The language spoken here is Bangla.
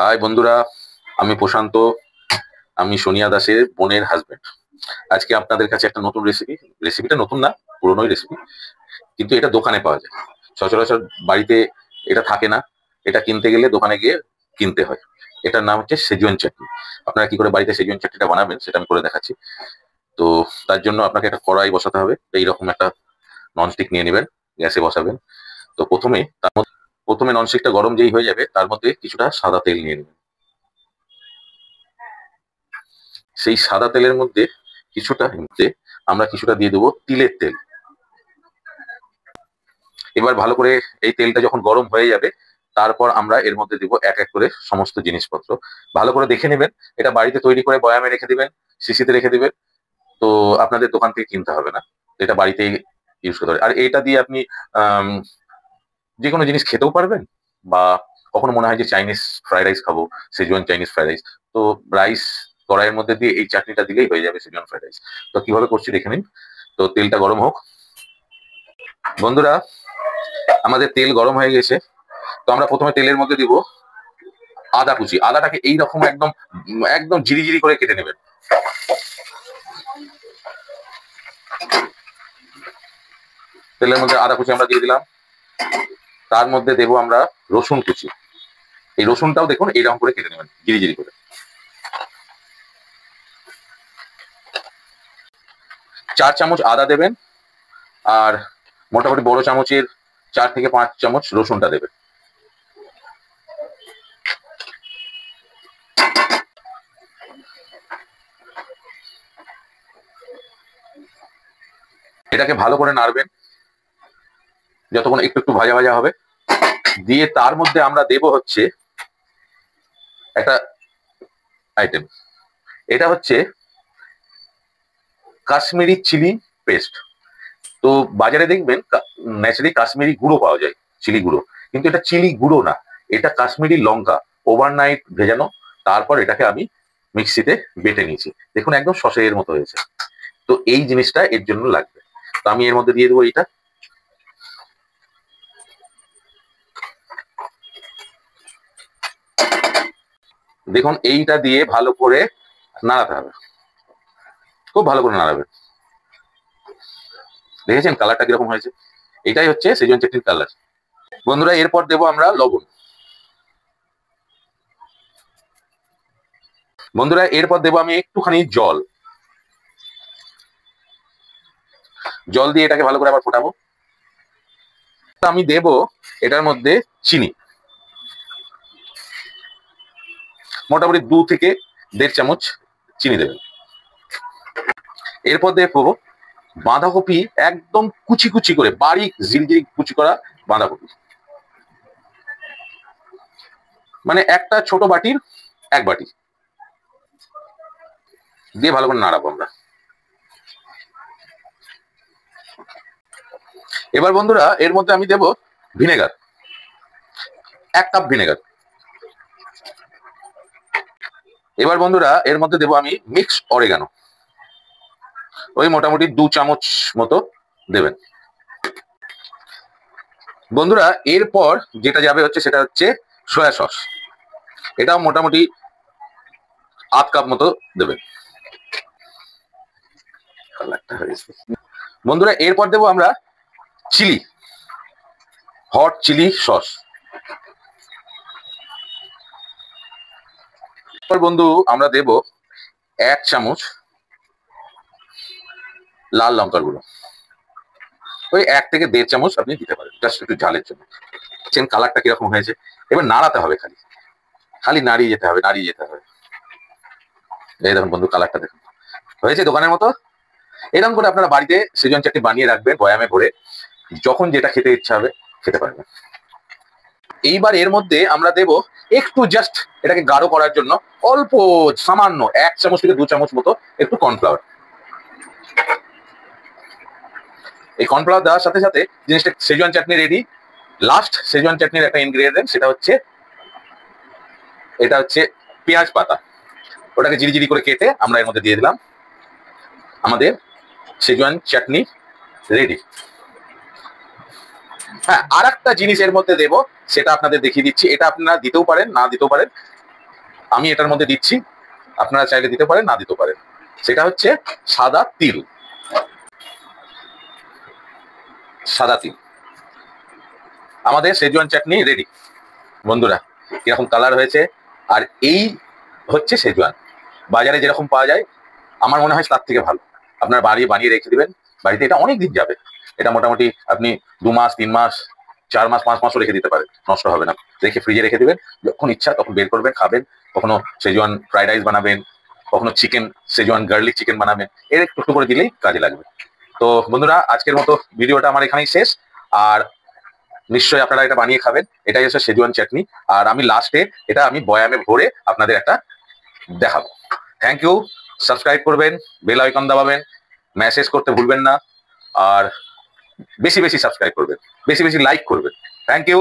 হাই বন্ধুরা, আমি প্রশান্ত। আমি সোনিয়া দাসের বোনের হাজবেন্ড। আজকে আপনাদের কাছে একটা নতুন রেসিপিটা নতুন না, পুরনোই রেসিপি, কিন্তু এটা দোকানে পাওয়া যায়। সচরাচর বাড়িতে এটা থাকে না, এটা কিনতে গেলে দোকানে গিয়ে কিনতে হয়। এটার নাম হচ্ছে সেজওয়ান চাটনি। আপনারা কি করে বাড়িতে সেজওয়ান চাটনিটা বানাবেন সেটা আমি করে দেখাচ্ছি। তো তার জন্য আপনাকে একটা কড়াই বসাতে হবে। এইরকম একটা ননস্টিক নিয়ে নেবেন, গ্যাসে বসাবেন। তো প্রথমে ননস্টিকটা গরম যেই হয়ে যাবে তার মধ্যে কিছুটা সাদা তেল নিয়ে নেবেন। সেই সাদা তেলের মধ্যে আমরা কিছুটা দিয়ে দেবো তিলের তেল। এবার ভালো করে এই তেলটা যখন গরম হয়ে যাবে তারপর আমরা এর মধ্যে দিব এক এক করে সমস্ত জিনিসপত্র। ভালো করে দেখে নেবেন, এটা বাড়িতে তৈরি করে বয়ামে রেখে দিবেন, শিশিতে রেখে দিবেন। তো আপনাদের দোকান থেকে কিনতে হবে না, এটা বাড়িতেই ইউজ করতে হবে। আর এইটা দিয়ে আপনি আহ যে কোনো জিনিস খেতেও পারবেন, বা কখনো মনে হয় যে চাইনিজ ফ্রাইড রাইস খাবো, সেজওয়ান চাইনিজ ফ্রাইড রাইস, তো রাইস কড়াইয়ের মধ্যে দিয়ে এই চাটনিটা দিলেই হয়ে যাবে সেজওয়ান ফ্রাইড রাইস। তো কিভাবে করছি দেখে নিন। তো তেলটা গরম হোক। বন্ধুরা, আমাদের তেল গরম হয়ে গেছে। তো আমরা প্রথমে তেলের মধ্যে দিব আদা কুচি। আদাটাকে এইরকম একদম একদম ঝিরি করে কেটে নেবেন। তেলের মধ্যে আদা কুচি আমরা দিয়ে দিলাম। তার মধ্যে দেবো আমরা রসুন কুচি। এই রসুনটাও দেখুন এইরকম করে কেটে নেবেন, ঝিরি করে। 4 চামচ আদা দেবেন, আর মোটামুটি বড় চামচের 4 থেকে 5 চামচ রসুনটা দেবেন। এটাকে ভালো করে নাড়বেন যতক্ষণ একটু ভাজা ভাজা হবে। দিয়ে তার মধ্যে আমরা দেব হচ্ছে একটা আইটেম, এটা হচ্ছে কাশ্মীরি চিলি পেস্ট। তো বাজারে দেখবেন ন্যাচারালি কাশ্মীরি গুঁড়ো পাওয়া যায়, চিলি গুঁড়ো, কিন্তু এটা চিলি গুঁড়ো না, এটা কাশ্মীরি লঙ্কা ওভারনাইট ভেজানো। তারপর এটাকে আমি মিক্সিতে বেটে নিয়েছি, দেখুন একদম সসের মতো হয়েছে। তো এই জিনিসটা এর জন্য লাগবে। তো আমি এর মধ্যে দিয়ে দেবো এইটা। দেখুন এইটা দিয়ে ভালো করে নাড়াতে হবে, খুব ভালো করে নাড়াবেন। দেখেছেন কালারটা কিরকম হয়েছে? এটাই হচ্ছে সেজওয়ান চাটনির কালার। বন্ধুরা, এরপর দেবো আমরা লবণ। বন্ধুরা, এরপর দেবো আমি একটুখানি জল। জল দিয়ে এটাকে ভালো করে আবার ফোটাবো। আমি দেব এটার মধ্যে চিনি, মোটামুটি 2 থেকে 1.5 চামচ চিনি দেবেন। এরপর দেবো বাঁধাকপি, একদম কুচি করে বারিক ঝিরিঝিরি কুচি করা বাঁধাকপি, মানে একটা ছোট বাটির 1 বাটি দিয়ে ভালো করে নাড়াবো আমরা। এবার বন্ধুরা, এর মধ্যে আমি দেব ভিনেগার, 1 কাপ ভিনেগার। এবার বন্ধুরা, এর মধ্যে দেবো আমি মিক্স অরিগানো, ওই মোটামুটি 2 চামচ মতো দেবেন। বন্ধুরা, এরপর যেটা যাবে হচ্ছে সেটা হচ্ছে সয়া সস, এটাও মোটামুটি 1/2 কাপ মতো দেবেন। বন্ধুরা, এরপর দেবো আমরা হট চিলি সস। বন্ধু, আমরা দেব 1 চামচ লাল লঙ্কার গুঁড়ো, ওই 1 থেকে 1.5 চামচ আপনি দিতে পারেন, জাস্ট একটু ঝালের জন্য। কালারটা কিরকম হয়েছে? এবার নাড়াতে হবে, খালি নাড়িয়ে যেতে হবে। এই দেখুন বন্ধু, কালারটা দেখুন, হয়েছে দোকানের মতো। এরকম করে আপনারা বাড়িতে সেজওয়ান চাটনি বানিয়ে রাখবেন বয়ামে ভরে, যখন যেটা খেতে ইচ্ছা হবে খেতে পারবেন। এইবার এর মধ্যে আমরা দেব একটু, জাস্ট এটাকে গাঢ় করার জন্য অল্প সামান্য 1 চামচ থেকে 2 চামচ মতো একটু কর্নফ্লাওয়ার। এই কর্নফ্লাওয়ার দেওয়ার সাথে সাথে জিনিসটা সেজওয়ান চাটনি রেডি। লাস্ট সেজওয়ান চাটনির একটা ইনগ্রেডিয়েন্ট, সেটা হচ্ছে পেঁয়াজ পাতা। ওটাকে ঝিরি করে কেটে আমরা এর মধ্যে দিয়ে দিলাম। আমাদের সেজওয়ান চাটনি রেডি। হ্যাঁ, আর একটা জিনিস এর মধ্যে দেব, সেটা আপনাদের দেখিয়ে দিচ্ছি। এটা আপনারা দিতেও পারেন, না দিতেও পারেন। আমি এটার মধ্যে দিচ্ছি, আপনারা চাইলে দিতে পারেন, না দিতে পারেন। সেটা হচ্ছে সাদা তিল। সাদা তিল। আমাদের সেজওয়ান চাটনি রেডি বন্ধুরা। কিরকম কালার হয়েছে, আর এই হচ্ছে সেজওয়ান। বাজারে যেরকম পাওয়া যায় আমার মনে হয় তার থেকে ভালো। আপনার বানিয়ে রেখে দিবেন বাড়িতে, এটা অনেক দিন যাবে। এটা মোটামুটি আপনি 2 মাস 3 মাস 4 মাস 5 মাসও রেখে দিতে পারেন, নষ্ট হবে না। রেখে ফ্রিজে রেখে দিবেন, যখন ইচ্ছা তখন বের করবেন, খাবেন। কখনো সেজওয়ান ফ্রাইড রাইস বানাবেন, কখনো চিকেন সেজওয়ান গার্লিক চিকেন বানাবেন, এর একটু একটু করে দিলেই কাজে লাগবে। তো বন্ধুরা, আজকের মতো ভিডিওটা আমার এখানেই শেষ। আর নিশ্চয়ই আপনারা এটা বানিয়ে খাবেন। এটাই হচ্ছে সেজওয়ান চাটনি। আর আমি লাস্টে এটা আমি বয়ামে ভরে আপনাদের একটা দেখাবো। Thank you. সাবস্ক্রাইব করবেন, বেল আইকন দাবাবেন, মেসেজ করতে ভুলবেন না। আর বেশি বেশি সাবস্ক্রাইব করবেন, বেশি বেশি লাইক করবেন। Thank you.